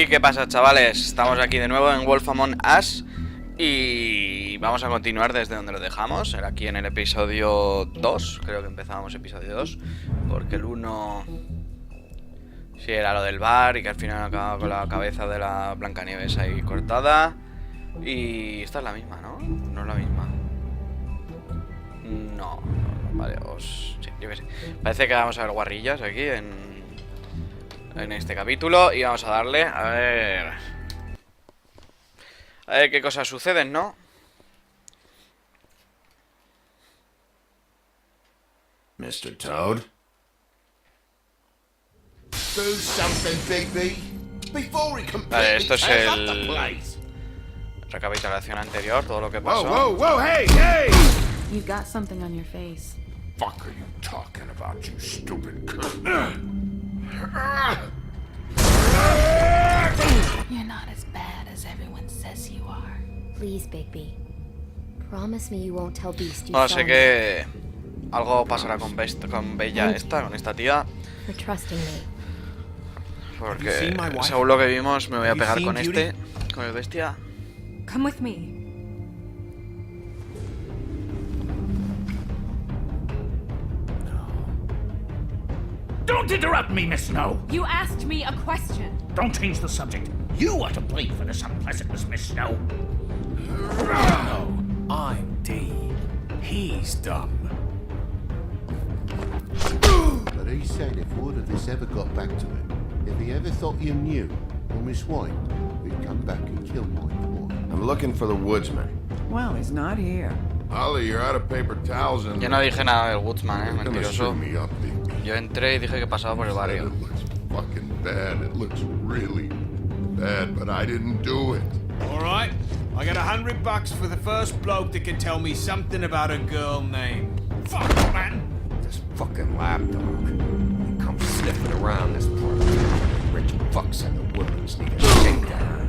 Hey, ¿qué pasa, chavales? Estamos aquí de nuevo en Wolf Among Us y vamos a continuar desde donde lo dejamos. Era aquí en el episodio 2, creo que empezábamos episodio 2, porque el 1 sí era lo del bar y que al final acababa con la cabeza de la Blancanieves ahí cortada. Y esta es la misma, ¿no? No es la misma. No, vale, sí, yo qué sé. Parece que vamos a ver guarrillas aquí en este capítulo y vamos a darle a ver qué cosas suceden, ¿no? Mr. Toad? Do something, Bigby, before he Vale, esto completely es tears up the el place. recapitulación anterior, todo lo que Whoa, pasó. whoa, whoa, hey, hey! You've got something on your face. Fuck are you talking about, you stupid cunt? You're not as bad as everyone says you are. Please, Bigby. Promise me you won't tell Beast you No, saw sé me. que algo pasará con Bella esta, con esta tía, For trusting me. porque según lo que vimos me voy a pegar con este, con el bestia. Come with me. Don't interrupt me, Miss Snow! You asked me a question. Don't change the subject. You are to blame for this unpleasantness, Miss Snow. No, I'm D. He's dumb. But he said if word of this ever got back to him, if he ever thought you knew, or Miss White, he'd come back and kill my boy. I'm looking for the woodsman. Well, he's not here. Ollie, you're out of paper towels and Yo no dije nada del Woodsman, you're gonna mentiroso. screw me up, Bigby. Yo entré y dije que pasaba por el barrio. It looks fucking bad. It looks really bad, but I didn't do it. All right, I got $100 for the first bloke that can tell me something about a girl named. Fuck, man! This fucking lapdog. He comes sniffing around this part of town. Rich fucks and the woodlands need a shakedown.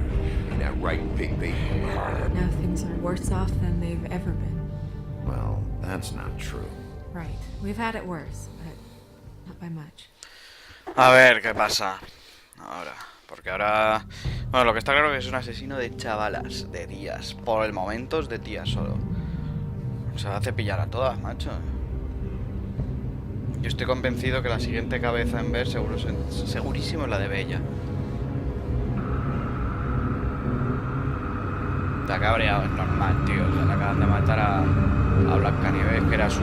Ain't that right, Bigby? Now things are worse off than they've ever been. Well, that's not true. Right. We've had it worse, but not by much. A ver qué pasa ahora, porque ahora, bueno, lo que está claro es que es un asesino de chavalas, de tías, por el momento es de tías solo. Se va a cepillar a todas, macho. Yo estoy convencido que la siguiente cabeza en ver segurísimo es la de Bella. Está cabreado, es normal, tío. O sea, le acaban de matar a Blancanieves, que era su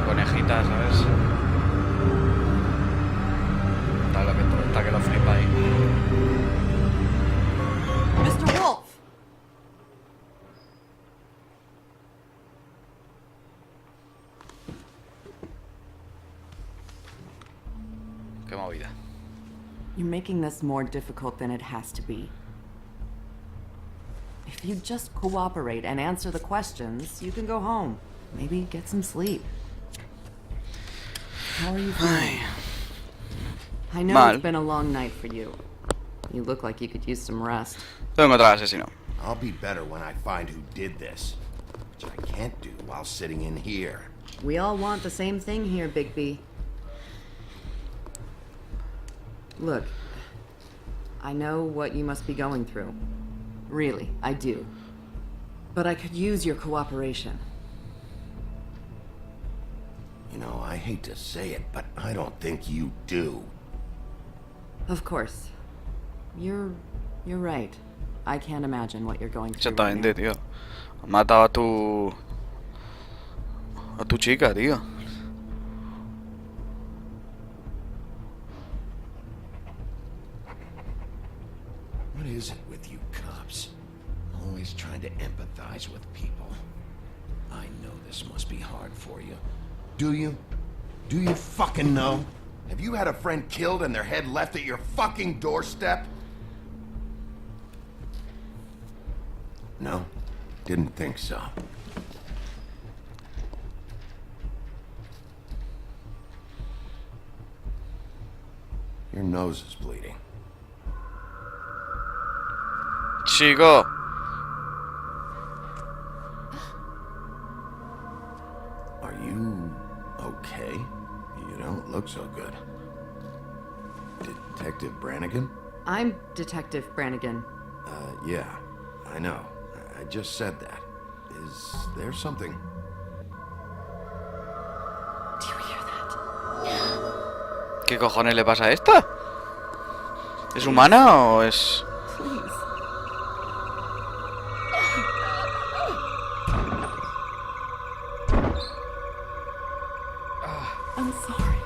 conejita, ¿sabes? Está que lo flipa ahí. Mr. Wolf! Qué movida. You're making this more difficult than it has to be. If you just cooperate and answer the questions, you can go home. Maybe get some sleep. How are you feeling? I know Mal. it's been a long night for you. You look like you could use some rest. Tengo que encontrar al asesino. I'll be better when I find who did this, which I can't do while sitting in here. We all want the same thing here, Bigby. Look, I know what you must be going through. Really, I do. But I could use your cooperation. You know, I hate to say it, but I don't think you do. Of course. You're right. I can't imagine what you're going through right Exactamente, now. tío. Ha matado a tu chica, tío. What is it with you cops? Always trying to empathize with people. I know this must be hard for you. Do you? Do you fucking know? Have you had a friend killed and their head left at your fucking doorstep? No? Didn't think so. Your nose is bleeding. Chico. Are you okay? You don't look so good. Detective Brannigan? I'm Detective Brannigan. Yeah, I know. I just said that. Is there something? Do you hear that? ¿Qué cojones le pasa a esta? ¿Es humana o es...? Please. I'm sorry.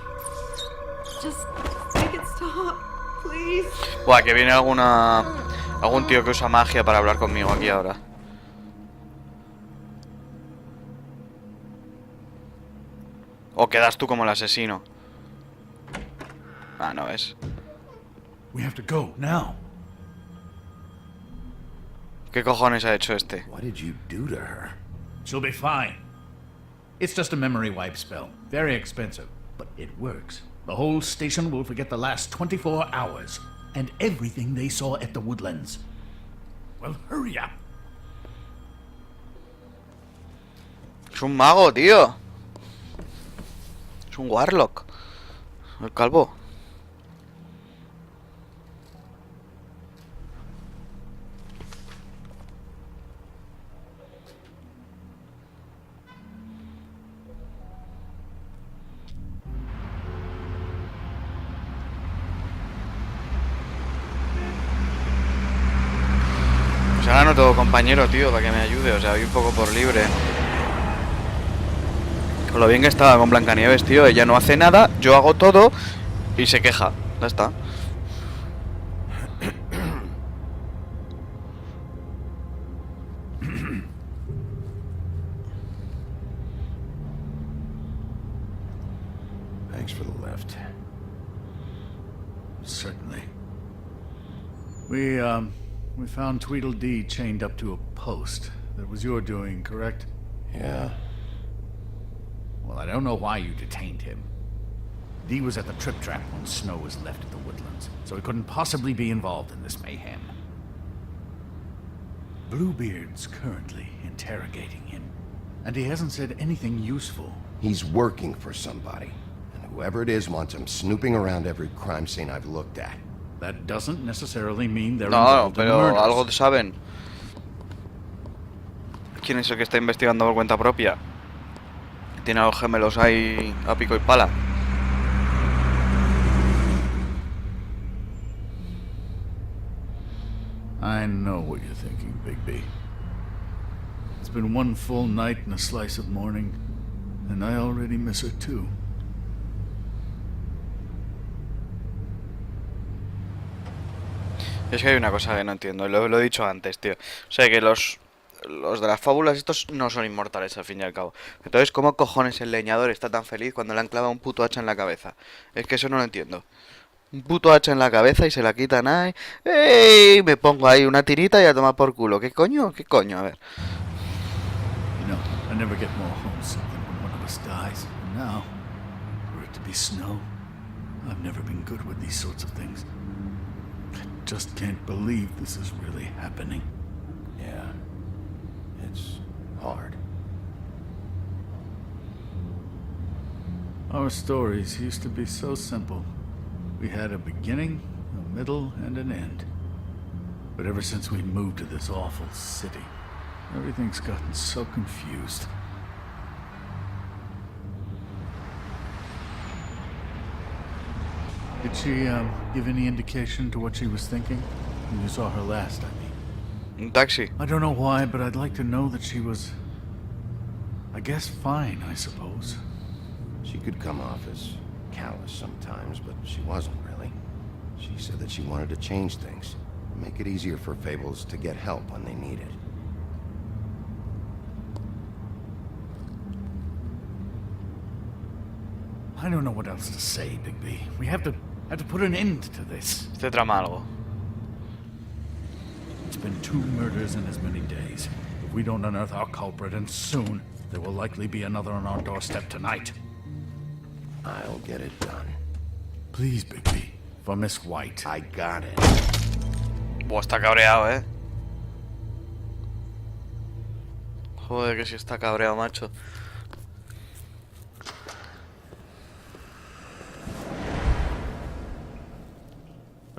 Just make it stop, please. Buah, que viene algún tío que usa magia para hablar conmigo aquí ahora. O quedas tú como el asesino. Ah, no es. We have to go now. ¿Qué cojones ha hecho este? What did you do to her? She'll be fine. It's just a memory wipe spell. Very expensive, but it works. The whole station will forget the last 24 hours and everything they saw at the Woodlands. Well, hurry up. Es un mago, tío. Es un warlock. El calvo. Pues ahora no tengo compañero, tío, para que me ayude. O sea, voy un poco por libre. Con lo bien que estaba con Blancanieves, tío. Ella no hace nada, yo hago todo y se queja. Ya está. Thanks for the lift. Certainly. We found Tweedledee chained up to a post. That was your doing, correct? Yeah. Well, I don't know why you detained him. Dee was at the Trip Trap when Snow was left at the Woodlands, so he couldn't possibly be involved in this mayhem. Bluebeard's currently interrogating him, and he hasn't said anything useful. He's working for somebody, and whoever it is wants him snooping around every crime scene I've looked at. That doesn't necessarily mean they're No, involved in pero murders. algo saben. ¿Quién es el que está investigando por cuenta propia? Tiene a los gemelos ahí a pico y pala. I know what you're thinking, Bigby. It's been one full night and a slice of morning, and I already miss her too. Es que hay una cosa que no entiendo, lo he dicho antes, tío. O sea, que los de las fábulas estos no son inmortales al fin y al cabo. Entonces, ¿cómo cojones el leñador está tan feliz cuando le han clavado un puto hacha en la cabeza? Es que eso no lo entiendo. Un puto hacha en la cabeza y se la quitan ahí. ¡Ey! Me pongo ahí una tirita y a tomar por culo. ¿Qué coño? ¿Qué coño? A ver. You know, I never get more homesick than when one of us dies. And now, for it to be Snow, I've never been good with these sorts of things. I just can't believe this is really happening. Yeah. It's hard. Our stories used to be so simple. We had a beginning, a middle, and an end. But ever since we moved to this awful city, everything's gotten so confused. Did she, give any indication to what she was thinking? When you saw her last, I mean. Un taxi. I don't know why, but I'd like to know that she was... I guess fine, I suppose. She could come off as callous sometimes, but she wasn't really. She said that she wanted to change things, make it easier for Fables to get help when they need it. I don't know what else to say, Bigby. We have to put an end to this. Este trama algo. It's been 2 murders in as many days. If we don't unearth our culprit, and soon, there will likely be another on our doorstep tonight. I'll get it done. Please, Bigby. For Miss White. I got it. Buah, está cabreado, Joder, que sí está cabreado, macho.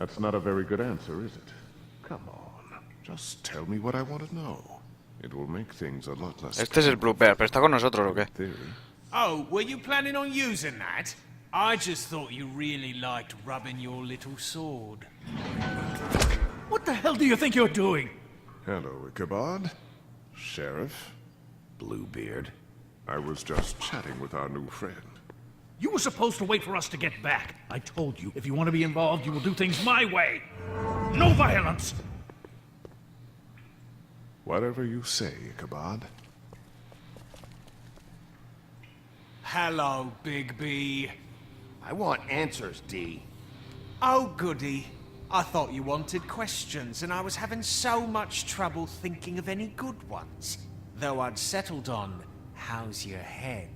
That's not a very good answer, is it? Come on. Just tell me what I want to know. It will make things a lot less... Este es el blooper, pero está con nosotros, ¿o qué? Theory. Oh, were you planning on using that? I just thought you really liked rubbing your little sword. What the hell do you think you're doing? Hello, Ichabod. Sheriff. Bluebeard. I was just chatting with our new friend. You were supposed to wait for us to get back. I told you, if you want to be involved, you will do things my way. No violence! Whatever you say, Ichabod. Hello, Big B. I want answers, D. Oh, goody. I thought you wanted questions, and I was having so much trouble thinking of any good ones. Though I'd settled on, how's your head?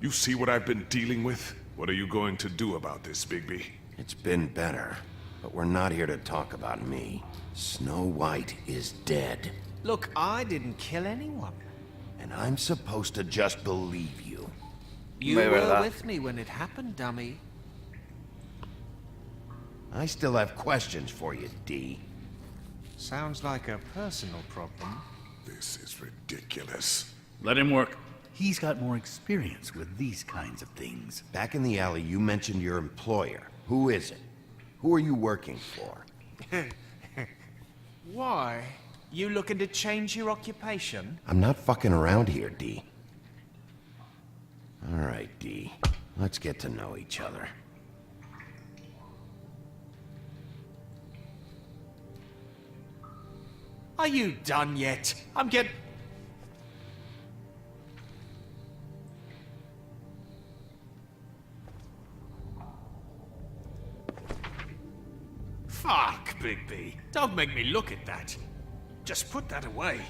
You see what I've been dealing with? What are you going to do about this, Bigby? It's been better, but we're not here to talk about me. Snow White is dead. Look, I didn't kill anyone. And I'm supposed to just believe you. You were with me when it happened, dummy. I still have questions for you, D. Sounds like a personal problem. This is ridiculous. Let him work. He's got more experience with these kinds of things. Back in the alley, you mentioned your employer. Who is it? Who are you working for? Why? You looking to change your occupation? I'm not fucking around here, D. All right, D. Let's get to know each other. Are you done yet? I'm getting... Fuck, Bigby. Don't make me look at that. Just put that away.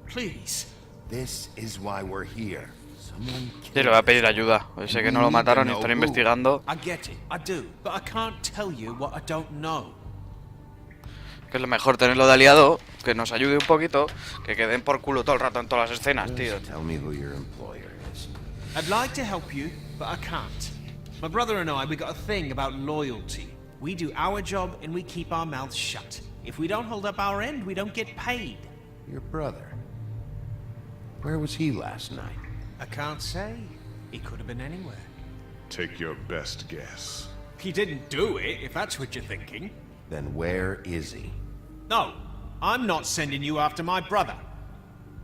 Please. This is why we're here. Someone Sí, le voy a pedir ayuda. Sé que no lo mataron y están investigando. I get it, I do, but I can't tell you what I don't know. Que es lo mejor tenerlo de aliado, que nos ayude un poquito, que queden por culo todo el rato en todas las escenas, tío. Tell me who your employer is. I'd like to help you, but I can't. My brother and I, we got a thing about loyalty. We do our job and we keep our mouths shut. If we don't hold up our end, we don't get paid. Your brother. Where was he last night? I can't say. He could have been anywhere. Take your best guess. He didn't do it, if that's what you're thinking. Then where is he? No, I'm not sending you after my brother.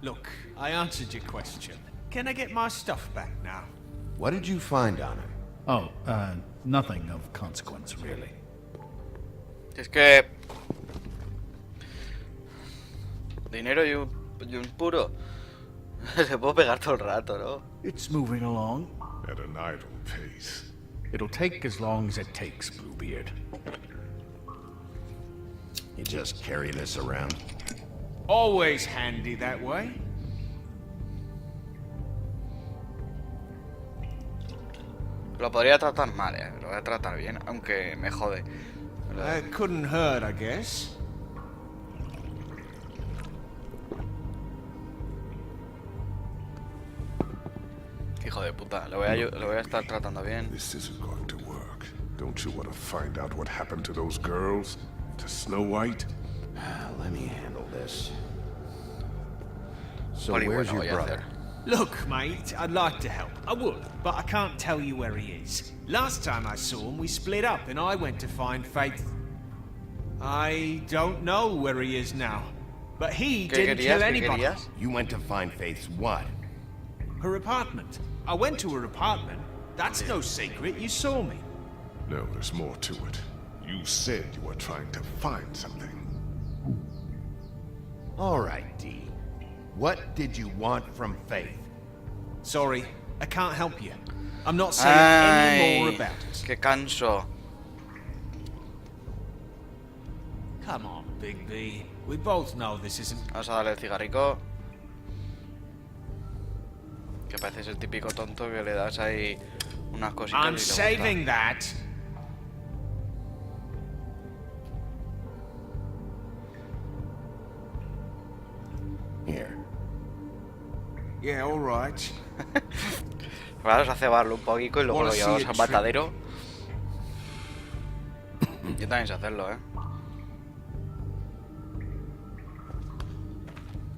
Look, I answered your question. Can I get my stuff back now? What did you find on him? Oh, nothing of consequence, really. Es que... Dinero y un puro. Se puedo pegar todo el rato, ¿no? It's moving along. At an idle pace. It'll take as long as it takes, Bluebeard. You just carry this around? Always handy that way. Lo podría tratar mal, lo voy a tratar bien, aunque me jode. It couldn't hurt, I guess. Hijo de puta, lo voy a estar tratando bien. This isn't going to work. Don't you want to find out what happened to those girls? To Snow White? Let me handle this. So Poli, where's bueno, your voy a brother? Look, mate, I'd like to help. I would, but I can't tell you where he is. Last time I saw him, we split up and I went to find Faith. I don't know where he is now. But he didn't kill anybody. You went to find Faith's what? Her apartment. I went to her apartment. That's no secret, you saw me. No, there's more to it. You said you were trying to find something. All right, D. What did you want from Faith? Sorry, I can't help you. I'm not saying any more about it. Qué canso. Come on, Big B. We both know this isn't... Vamos a darle el cigarrico. Que pareces el típico tonto que le das ahí unas cositas I'm y le saving gusta. that. Here. Yeah, all right. Vamos a cebarlo un poquito y luego lo llevamos al matadero. Y Yo también sé hacerlo,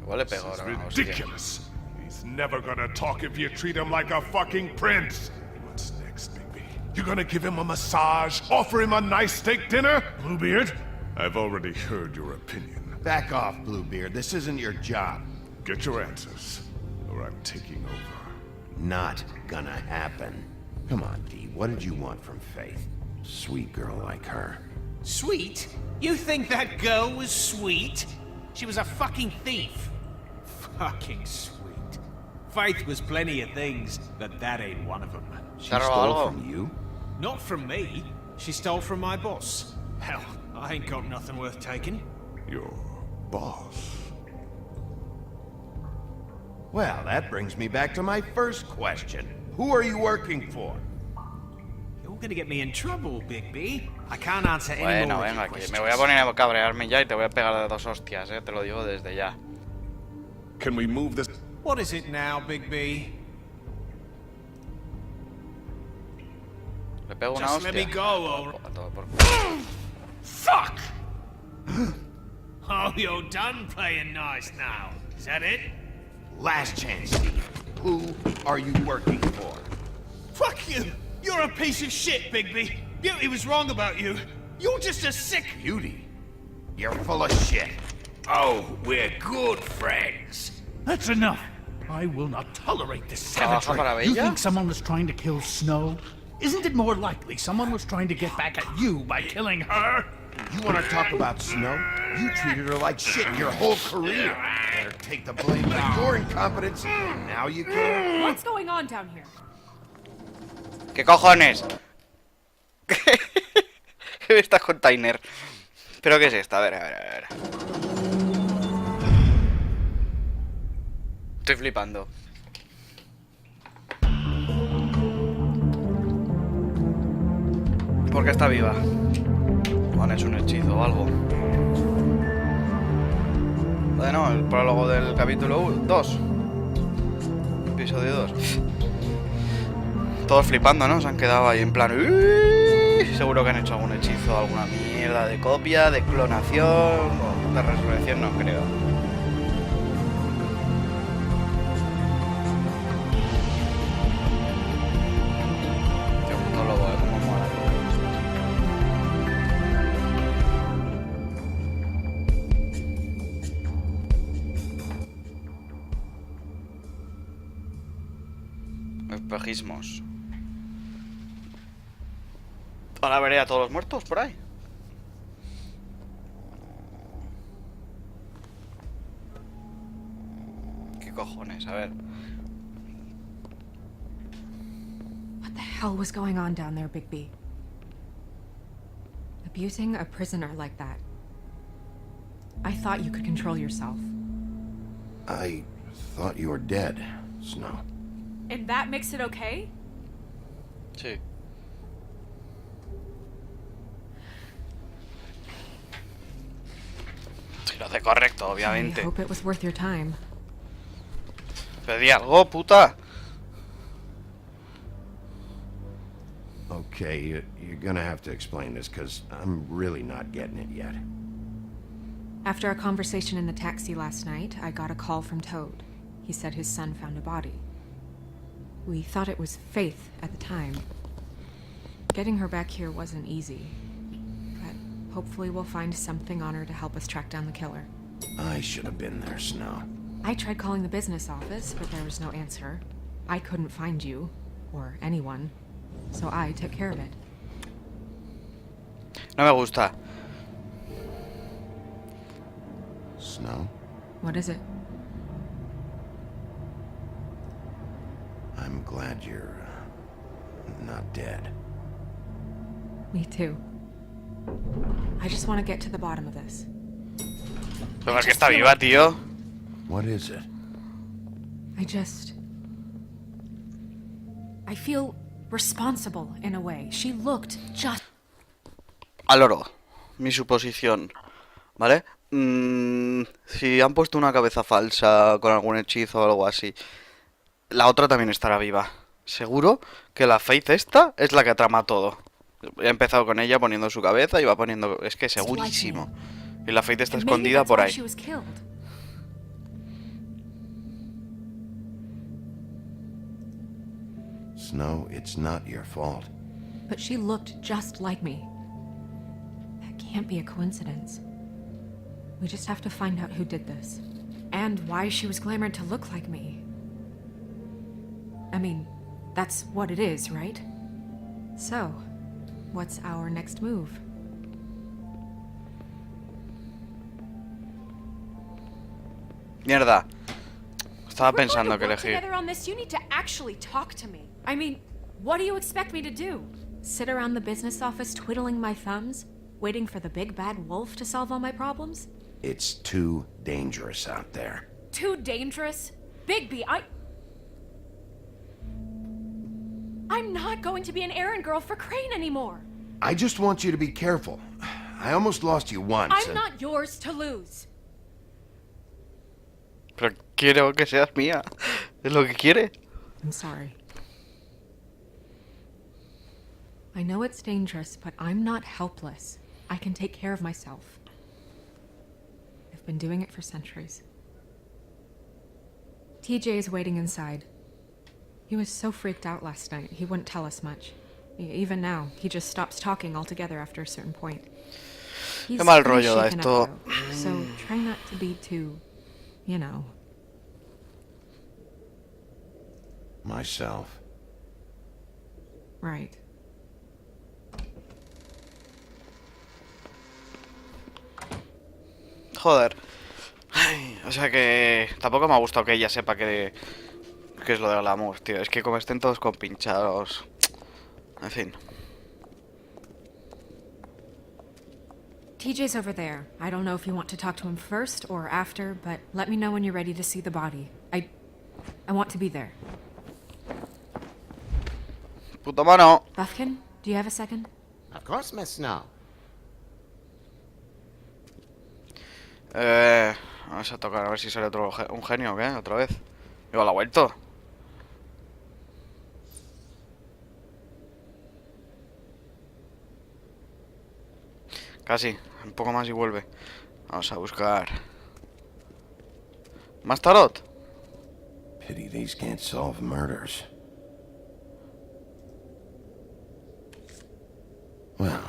Igual le pego ahora una hostia. Ridiculous. He's never gonna talk if you treat him like a fucking prince. What's next, baby? You gonna give him a massage? Offer him a nice steak dinner? Bluebeard? I've already heard your opinion. Back off, Bluebeard. This isn't your job. Get your answers, or I'm taking over. Not gonna happen. Come on, Dee. What did you want from Faith? Sweet girl like her. Sweet? You think that girl was sweet? She was a fucking thief. Fucking sweet. Faith was plenty of things, but that ain't one of them. She ¿Te ha robado stole algo? from you? Not from me. She stole from my boss. Hell, I ain't got nothing worth taking. Your boss. Well, that brings me back to my first question. Who are you working for? You're gonna get me in trouble, Bigby. I can't answer any Bueno, more of venga, your que questions. me voy a poner a cabrearme ya y te voy a pegar de 2 hostias, te lo digo desde ya. Can we move this? What is it now, Bigby? Le pego una Just let me hostia. go, or... A todo por... Fuck! Oh, you're done playing nice now. Is that it? Last chance, Steve. Who are you working for? Fuck you! You're a piece of shit, Bigby. Beauty was wrong about you. You're just a sick... Beauty? You're full of shit. Oh, we're good friends. That's enough. I will not tolerate this ¿Trabaja savagery. para You Bella? think someone was trying to kill Snow? Isn't it more likely someone was trying to get back at you by killing her? You want to talk about Snow? You treated her like shit your whole career. Better take the blame for your incompetence. Now you can. What's going on down here? ¿Qué cojones? ¿Qué es esta container? ¿Pero qué es esta? A ver, a ver, a ver. Estoy flipando. ¿Por qué está viva? ¿O han hecho un hechizo o algo? Bueno, el prólogo del capítulo 2. Episodio 2. Todos flipando, ¿no? Se han quedado ahí en plan... "Uy". Seguro que han hecho algún hechizo, alguna mierda de copia, de clonación o de resurrección, no creo. Qué puto lobo, cómo mola. Espejismos. Ahora veré a todos los muertos por ahí. ¿Qué cojones? A ver. What the hell was going on down there, Bigby? Abusing a prisoner like that. I thought you could control yourself. I thought you were dead, Snow. And that makes it okay? Sí. Si lo hace correcto, I obviamente. hope it was worth your time. Pedí algo, puta. Okay, you're gonna have to explain this, because I'm really not getting it yet. After our conversation in the taxi last night, I got a call from Toad. He said his son found a body. We thought it was Faith at the time. Getting her back here wasn't easy. But hopefully we'll find something on her to help us track down the killer. I should have been there, Snow. I tried calling the business office, but there was no answer. I couldn't find you, or anyone, so I took care of it. No me gusta. Snow, What is it? I'm glad you're not dead. Me too. I just want to get to the bottom of this. Pero es que está viva, tío. What is it? I feel responsible in a way. She looked just... Al oro. Mi suposición. ¿Vale? Si han puesto una cabeza falsa con algún hechizo o algo así, la otra también estará viva. Seguro que la Faith esta es la que trama todo. He empezado con ella poniendo su cabeza y va poniendo... Es que segurísimo. Y la Faith está escondida por ahí. Snow, it's not your fault. But she looked just like me. That can't be a coincidence. We just have to find out who did this. And why she was glamored to look like me. I mean, that's what it is, right? So, what's our next move? Mierda. Estaba pensando que elegir. Together on this, you need to actually talk to me. I mean, what do you expect me to do? Sit around the business office twiddling my thumbs, waiting for the big bad wolf to solve all my problems? It's too dangerous out there. Too dangerous? Bigby, I'm not going to be an errand girl for Crane anymore. I just want you to be careful. I almost lost you once. I'm not yours to lose. Pero quiero que seas mía. Es lo que quiere. I'm sorry. I know it's dangerous, but I'm not helpless. I can take care of myself. I've been doing it for centuries. TJ is waiting inside. He was so freaked out last night, he wouldn't tell us much. Even now, he just stops talking altogether after a certain point. He's Qué mal pretty rollo da shaken esto. up, though, so try not to be too, you know. Myself. Right. Joder. Ay, o sea que tampoco me ha gustado que ella sepa que es lo del amor, tío. Es que como estén todos compinchados. En fin. TJ's over there. I don't know if you want to talk to him first or after, but let me know when you're ready to see the body. I want to be there. Puta mano. Buffkin, do you have a second? Of course, Miss Snow. Vamos a tocar a ver si sale otro un genio o qué, otra vez. Igual ha vuelto. Casi, un poco más y vuelve. Vamos a buscar. ¿Más tarot? Pity these can't solve murders. Well,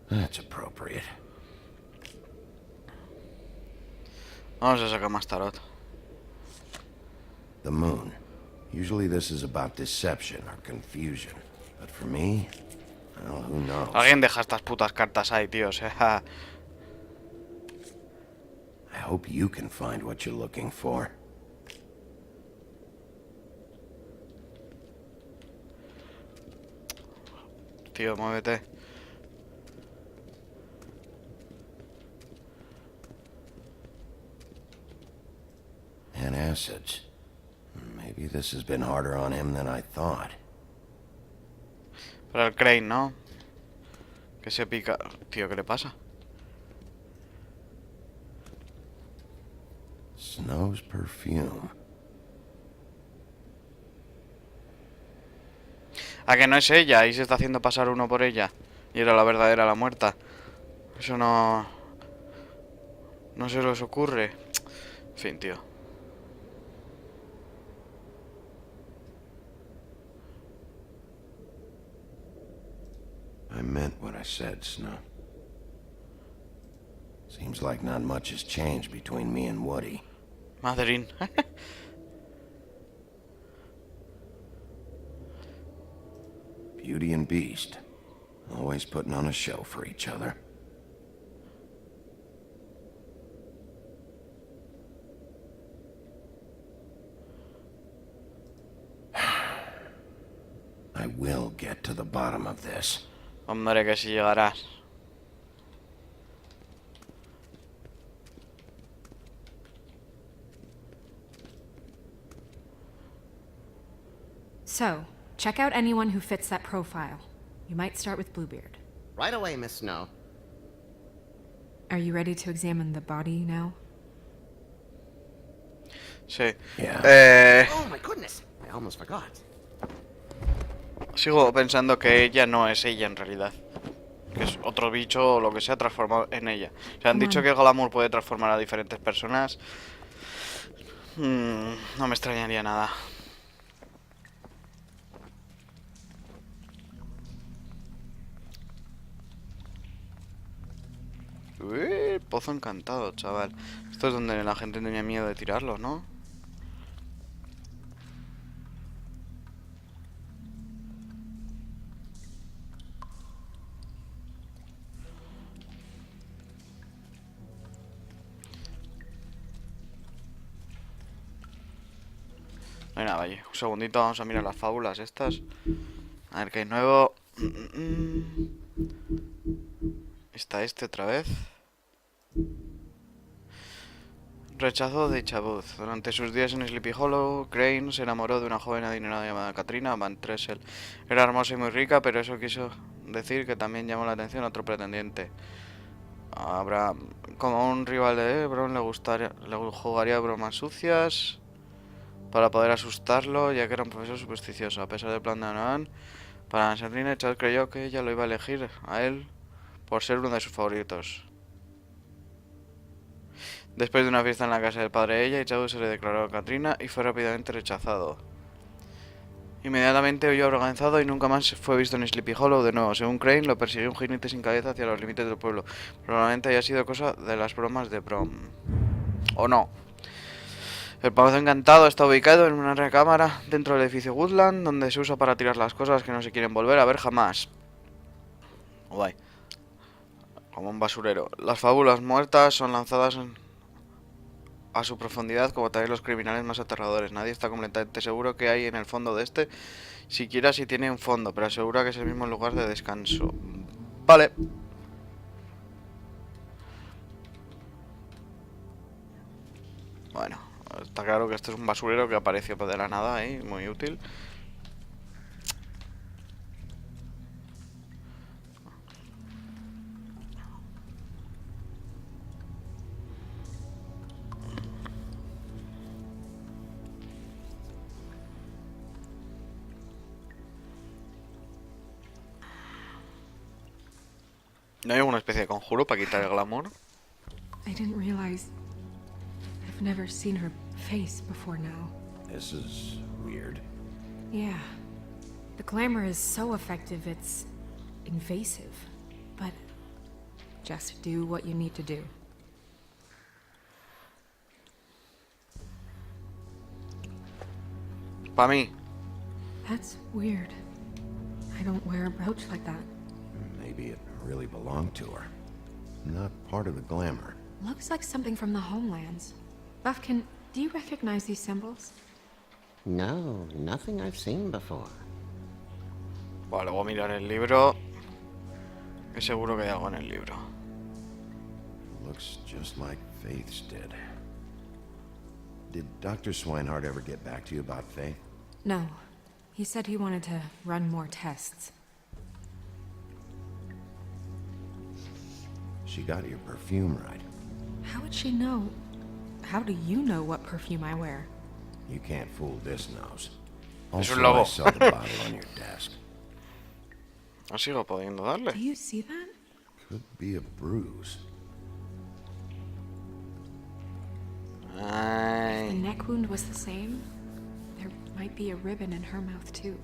that's appropriate. Vamos a sacar más tarot. The moon. Usually this is about deception or confusion. But for me, well, who knows? Alguien deja estas putas cartas ahí, tío. O sea... I hope you can find what you're looking for. Tío, muévete. And acids. Maybe this has been harder on him than I thought. Para el Crane, ¿no? Que se pica... Tío, ¿qué le pasa? Snow's perfume. ¿A que no es ella? Y se está haciendo pasar uno por ella. Y era la verdadera, la muerta. Eso no... No se les ocurre. En fin, tío. I meant what I said, Snow. Seems like not much has changed between me and Woody. Madeline. Beauty and Beast. Always putting on a show for each other. I will get to the bottom of this. Hombre, que si llegarás. So, check out anyone who fits that profile. You might start with Bluebeard. Right away, Miss Snow. Are you ready to examine the body now? Sí. Yeah. Oh my goodness, I almost forgot. Sigo pensando que ella no es ella en realidad. otro bicho o lo que sea transformado en ella. O sea, han Come dicho on. que el glamour puede transformar a diferentes personas. No me extrañaría nada. Uy, pozo encantado, chaval. Esto es donde la gente tenía miedo de tirarlo, ¿no? Venga, vaya, un segundito, vamos a mirar las fábulas estas. A ver qué hay nuevo. Está este otra vez. Rechazo de Chabuz. Durante sus días en Sleepy Hollow, Crane se enamoró de una joven adinerada llamada Katrina Van Tressel. Era hermosa y muy rica, pero eso quiso decir que también llamó la atención a otro pretendiente. Habrá, como un rival de Ebron, le jugaría bromas sucias para poder asustarlo, ya que era un profesor supersticioso. A pesar del plan de Noan, para Katrina, Chad creyó que ella lo iba a elegir a él por ser uno de sus favoritos. Después de una fiesta en la casa del padre de ella, Chad se le declaró a Katrina y fue rápidamente rechazado. Inmediatamente huyó organizado y nunca más fue visto en Sleepy Hollow de nuevo. Según Crane, lo persiguió un jinete sin cabeza hacia los límites del pueblo. Probablemente haya sido cosa de las bromas de Brom. ¿O no? El pozo encantado está ubicado en una recámara dentro del edificio Woodland, donde se usa para tirar las cosas que no se quieren volver a ver jamás. Guay. Como un basurero. Las fábulas muertas son lanzadas a su profundidad, como también los criminales más aterradores. Nadie está completamente seguro qué hay en el fondo de este, siquiera si tiene un fondo, pero asegura que es el mismo lugar de descanso. Vale. Bueno, está claro que esto es un basurero que apareció de la nada ahí, muy útil. ¿No hay alguna especie de conjuro para quitar el glamour? I didn't realize. I've never seen her face before now. This is weird. Yeah. The glamour is so effective, it's invasive. But just do what you need to do. Para mí. That's weird. I don't wear a brooch like that. Maybe it really belonged to her. Not part of the glamour. Looks like something from the homelands. Buffkin, do you recognize these symbols? No, nothing I've seen before. Vale, voy a mirar el libro. Que seguro que hay algo en el libro. Looks just like Faith's did. Did Dr. Swinehart ever get back to you about Faith? No. He said he wanted to run more tests. She got your perfume right. How would she know? How do you know what perfume I wear? You can't fool this nose. Es Also, un lobo. I saw the bottle on your desk. No sigo pudiendo darle. Do you see that? Could be a bruise. The Ay. neck wound was the same. There might be a ribbon in her mouth, too.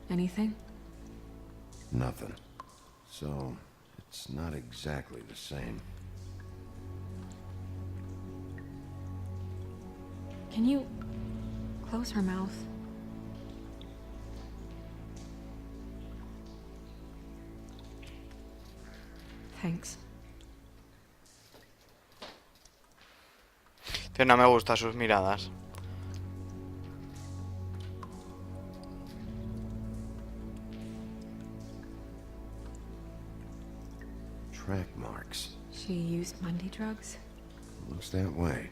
Anything? Nothing. So, it's not exactly the same. Can you close her mouth? Thanks. Que no me gustan sus miradas. Track marks. She used Mundy drugs? Looks that way.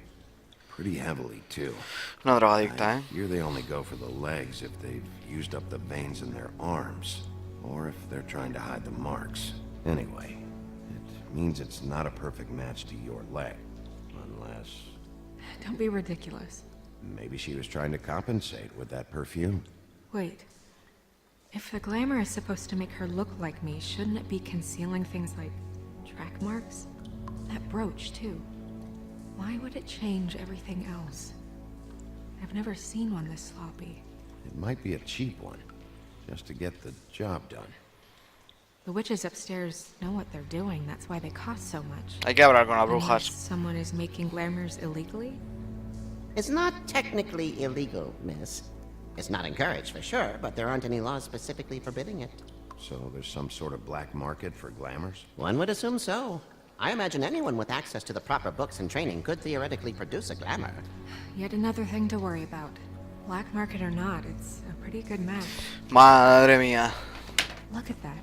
Pretty heavily, too. Una drogadicta, I hear they only go for the legs if they've used up the veins in their arms, or if they're trying to hide the marks. Anyway, it means it's not a perfect match to your leg. Unless... Don't be ridiculous. maybe she was trying to compensate with that perfume. Wait. If the glamour is supposed to make her look like me, shouldn't it be concealing things like track marks? That brooch, too. Why would it change everything else? I've never seen one this sloppy. It might be a cheap one, just to get the job done. The witches upstairs know what they're doing, that's why they cost so much. Hay que hablar con las Unless brujas. someone is making glamours illegally? It's not technically illegal, miss. It's not encouraged for sure, but there aren't any laws specifically forbidding it. So there's some sort of black market for glamours? One would assume so. I imagine anyone with access to the proper books and training could theoretically produce a glamour. Yet another thing to worry about. Black market or not, it's a pretty good match. Madre mía. Look at that.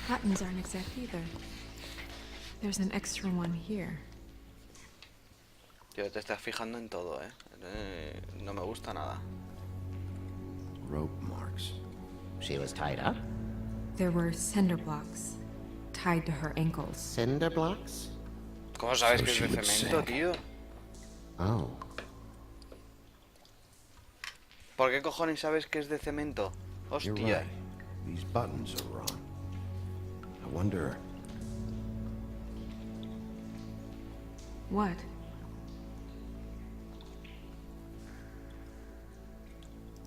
Buttons aren't exact either. There's an extra one here. Tío, te estás fijando en todo, no me gusta nada. Rope marks. She was tied up? There were cinder blocks tied to her ankles. Cinder blocks? ¿Cómo sabes So que es she de would cemento, sink. tío? Oh. ¿Por qué cojones sabes que es de cemento? You're Hostia. right. These buttons are wrong. I wonder... What?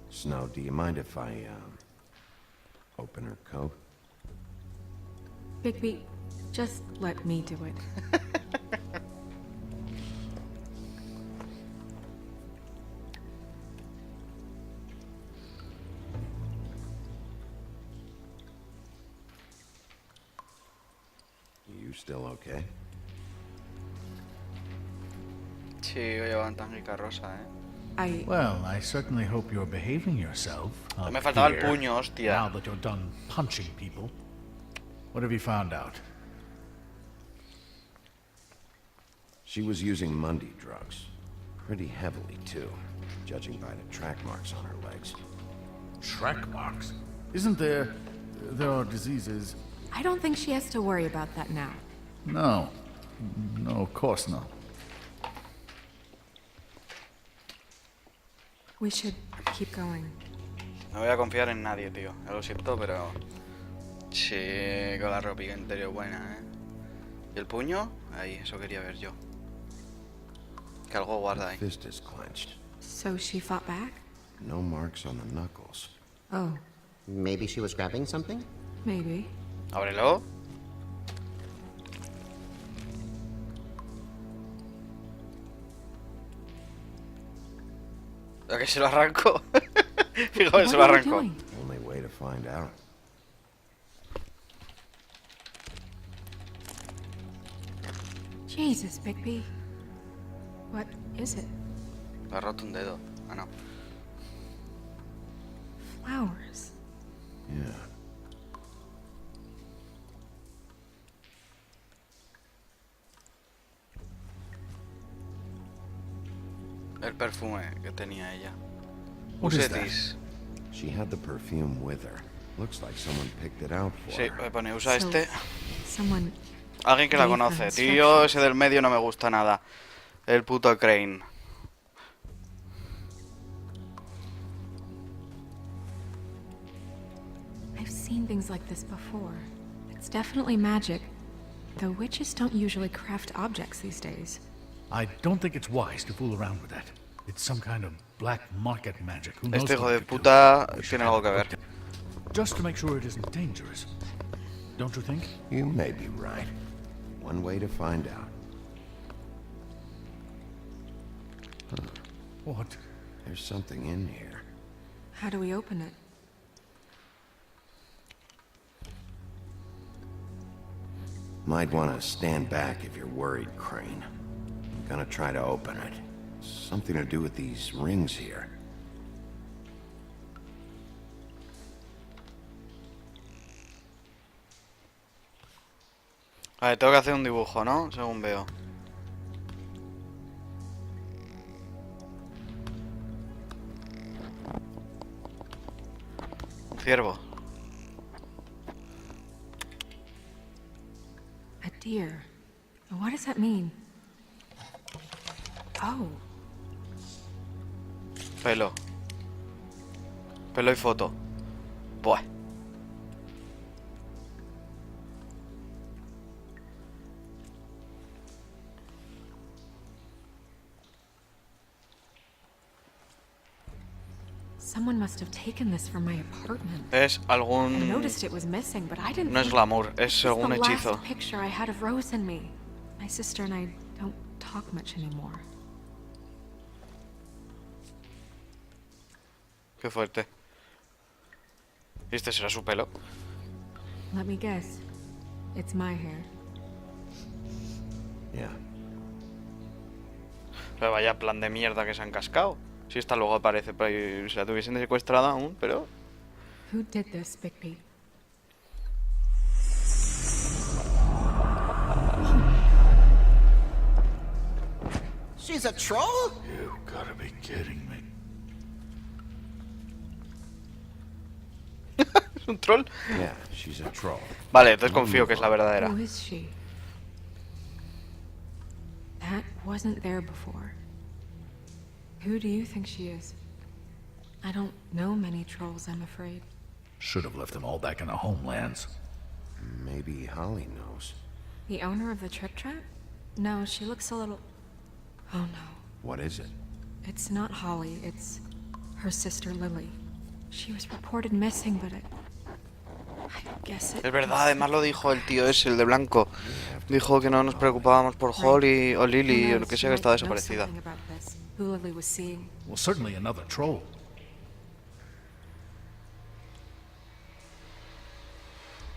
Snow, do you mind if I, open her coat? Bigby, just let me do it. You still okay? Sí, llevan tanga rosa, Well, I certainly hope you're behaving yourself. up Me faltaba el here, puño, hostia. Now that you're done punching people. What have you found out? She was using Mundy drugs. Pretty heavily, too, judging by the track marks on her legs. Track marks? Isn't there... there are diseases... I don't think she has to worry about that now. No. No, of course not. We should keep going. No voy a confiar en nadie, tío. Ya lo siento, pero... Sí, con la ropa interior buena, ¿Y el puño? Ahí, eso quería ver yo. Que algo guarda ahí. Fist is clenched. So she fought back? No marks on the knuckles. Oh, Maybe she was grabbing something? maybe. Ábrelo. ¿A que se lo arranco? Fíjate, What se lo are you arrancó. doing? Only way to find out. Jesus, Bigby. What is it? Le ha roto un dedo. Ah, no. Flowers. Yeah. El perfume que tenía ella. What is Use that? this. She had the perfume with her. Looks like someone picked it out for Sí, her. me pone, usa So, este. Someone. Alguien que la gave her conoce. Tío, ese del medio no me gusta nada. El puto Crane. I've seen things like this before. It's definitely magic. Though witches don't usually craft objects these days. I don't think it's wise to fool around with that. It's some kind of black market magic. Who knows Este hijo what de it could do? puta We should tiene have algo que it ver. looked at. Just to make sure it isn't dangerous. Don't you think? You may be right. One way to find out. What? There's something in here. How do we open it? Might want to stand back if you're worried, Crane. I'm gonna try to open it. Something to do with these rings here. A ver, tengo que hacer un dibujo, ¿no? Según veo. Un ciervo. A deer. What does that mean? Oh, Pelo. Pelo y foto. Buah. Someone must have taken this from my apartment. Es I algún... noticed it was missing, but I didn't. No es think glamour, es this was algún the hechizo. last picture I had of Rose and me. My sister and I don't talk much anymore. Qué fuerte. ¿Y este será su pelo? Let me guess. It's my hair. Yeah. Pero vaya plan de mierda que se han cascado. Si esta luego aparece, pero si la tuviesen secuestrada aún, pero... Who did this, Bigby? She's a troll? You gotta be kidding me. ¿Es un troll? Yeah, she's a troll. Vale, entonces confío que es la verdadera. Who is she? That wasn't there before. Who do you think she is? I don't know many trolls, I'm afraid. Should have left them all back in the homelands. Maybe Holly knows. The owner of the Trip Trap? No, she looks a little... Oh no. What is it? It's not Holly, it's her sister Lily. She was reported missing, but I guess it... Es verdad, además lo dijo el tío ese, el de blanco. Dijo que no nos preocupábamos por Holly o Lily o lo que sea, que estaba desaparecida. Who Lily was seeing. Well, certainly another troll.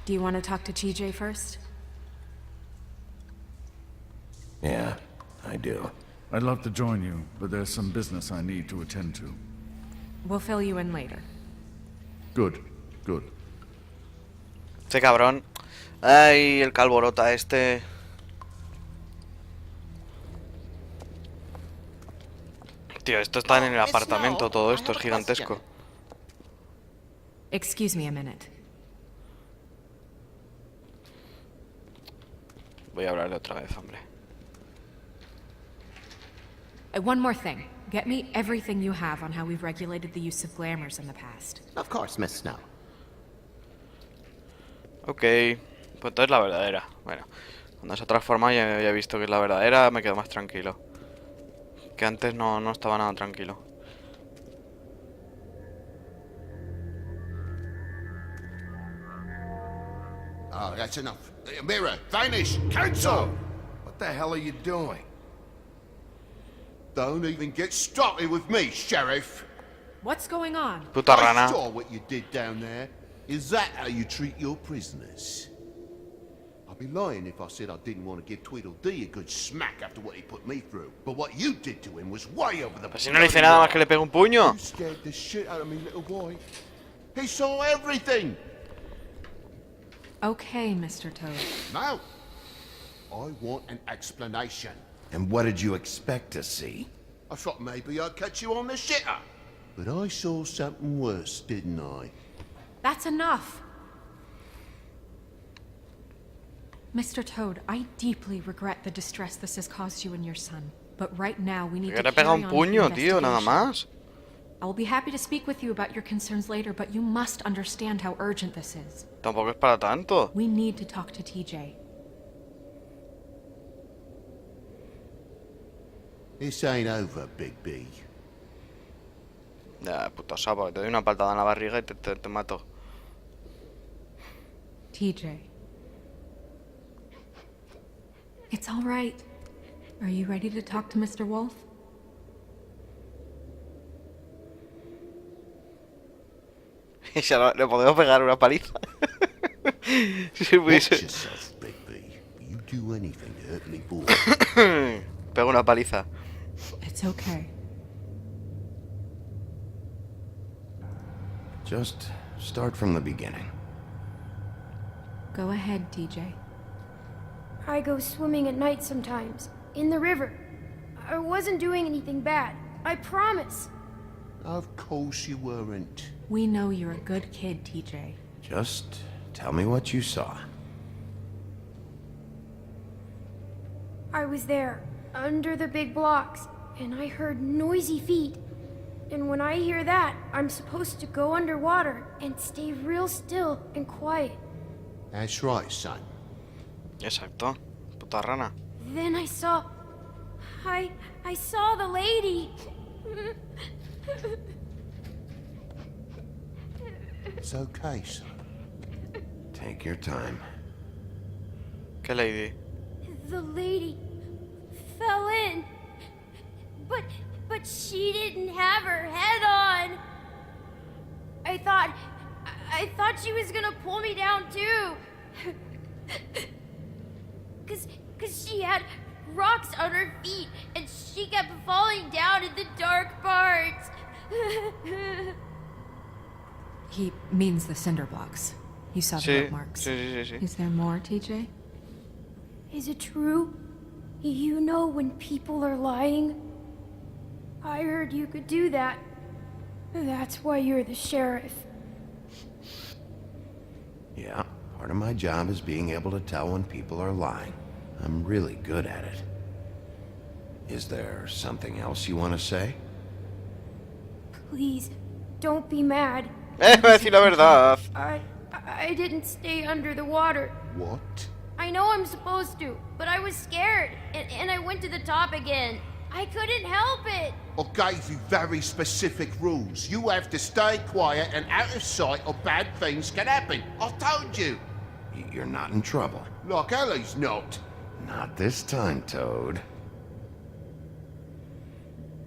Do you want to talk to TJ first? Yeah, I do. I'd love to join you, but there's some business I need to attend to. We'll fill you in later. Good, good. Este cabrón. Ay, el calborota este. Tío, esto está en el apartamento, todo esto es gigantesco. Excuse me a minute. Voy a hablarle otra vez, hombre. One more thing. Get me everything you have on how we've regulated the use of glamours in the past. Of course, Miss Snow. Ok, pues entonces la verdadera. Bueno, cuando se ha transformado ya he visto que es la verdadera, me quedo más tranquilo. Que antes no estaba nada tranquilo. Oh, that's enough. Mirror, vanish, cancel! What the hell are you doing? Don't even get started with me, Sheriff. What's going on? Puta I rana. saw what you did down there. Is that how you treat your prisoners? I'd be lying if I said I didn't want to give Tweedledee a good smack after what he put me through. But what you did to him was way over the... Pues si no le hice nada más que le pegue un puño. You scared the shit out of me, little boy. He saw everything. Okay, Mr. Toad. Now, I want an explanation. And what did you expect to see? I thought maybe I'd catch you on the shitter. But I saw something worse, didn't I? That's enough! Mr. Toad, I deeply regret the distress this has caused you and your son. But right now we need Que to le carry pega on un with the puño, tío, nada investigation. más. I will be happy to speak with you about your concerns later, but you must understand how urgent this is. Tampoco es para tanto. We need to talk to TJ. This ain't over, Big B. Ya, puto sapo, que te doy una paltada en la barriga y te mato. TJ. It's all right. Are you ready to talk to Mr. Wolf? Y ya le podemos pegar una paliza. Sí, Watch yourself, Big B. You do anything to hurt me, boy. Pego una paliza. It's okay. Just start from the beginning. Go ahead, TJ. I go swimming at night sometimes, in the river. I wasn't doing anything bad, I promise. Of course you weren't. We know you're a good kid, TJ. Just tell me what you saw. I was there, under the big blocks, and I heard noisy feet. And when I hear that, I'm supposed to go underwater and stay real still and quiet. That's right, son. Exacto. Puta rana. Then I saw the lady. It's okay, son. Take your time. ¿Qué lady? The lady fell in. But she didn't have her head on. I thought she was gonna pull me down too. Cause she had rocks on her feet and she kept falling down in the dark parts. He means the cinder blocks. You saw the Sí, foot marks. sí. Is there more, TJ? Is it true? You know when people are lying? I heard you could do that. That's why you're the sheriff. Yeah, part of my job is being able to tell when people are lying. I'm really good at it. Is there something else you want to say? Please, don't be mad. Me decir la verdad. I didn't stay under the water. What? I know I'm supposed to, but I was scared, and I went to the top again. I couldn't help it. I gave you very specific rules. You have to stay quiet and out of sight or bad things can happen. I told you. You're not in trouble. Like Ellie's not. Not this time, Toad.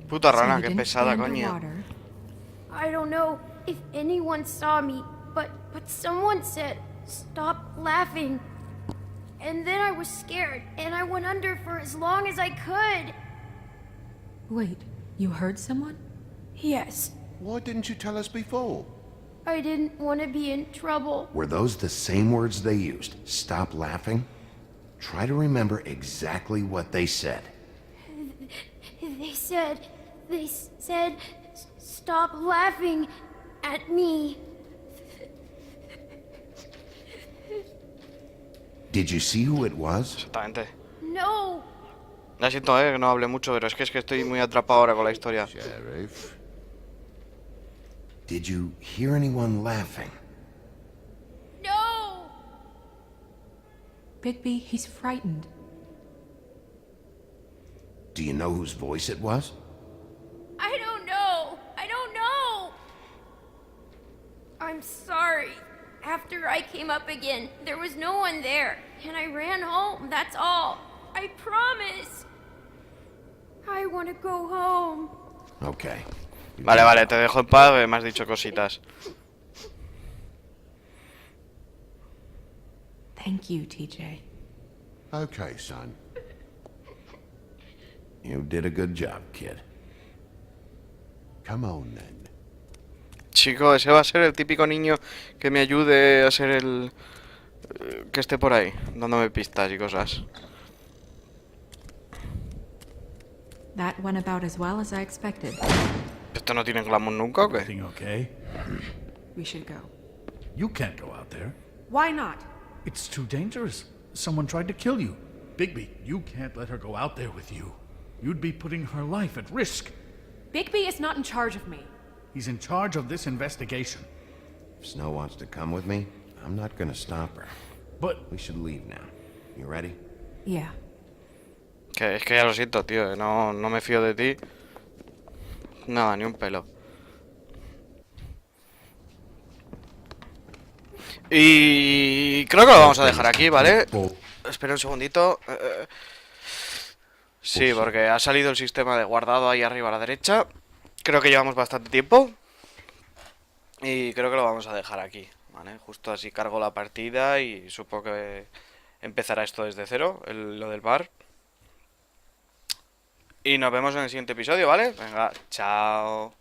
Puta So rana, you qué didn't pesada, stay coño. underwater. I don't know if anyone saw me, but someone said, stop laughing. And then I was scared, and I went under for as long as I could. Wait, you heard someone? Yes, Why didn't you tell us before? I didn't want to be in trouble. Were those the same words they used? Stop laughing? Try to remember exactly what they said. They said, stop laughing at me. Did you see who it was? Exactamente. No, Ya siento, que no hable mucho, pero es que estoy muy atrapado ahora con la historia. Sheriff. Did you hear anyone laughing? no. Bigby, he's frightened. Do you know whose voice it was? I don't know. I'm sorry. After I came up again, there was no one there, and I ran home, that's all. I promise. I want to go home. Okay. Vale, te dejo en paz, que me has dicho cositas. Thank you, TJ. Okay, son. You did a good job, kid. Come on then. Chico, ese va a ser el típico niño que me ayude a ser el... que esté por ahí, dándome pistas y cosas. That went about as well as I expected. ¿Esto no tiene glamour nunca o qué? Everything okay? We should go. You can't go out there. Why not? It's too dangerous. Someone tried to kill you. Bigby, you can't let her go out there with you. You'd be putting her life at risk. Bigby is not in charge of me. He's in charge of this investigation. If Snow wants to come with me, I'm not gonna stop her. But We should leave now. You ready? Yeah. Que es que ya lo siento, tío, no me fío de ti. Nada, ni un pelo. Y creo que lo vamos a dejar aquí, ¿vale? Espera un segundito. Sí, porque ha salido el sistema de guardado ahí arriba a la derecha. Creo que llevamos bastante tiempo. Y creo que lo vamos a dejar aquí, ¿vale? Justo así cargo la partida y supongo que empezará esto desde cero, lo del bar. Y nos vemos en el siguiente episodio, ¿vale? Venga, chao.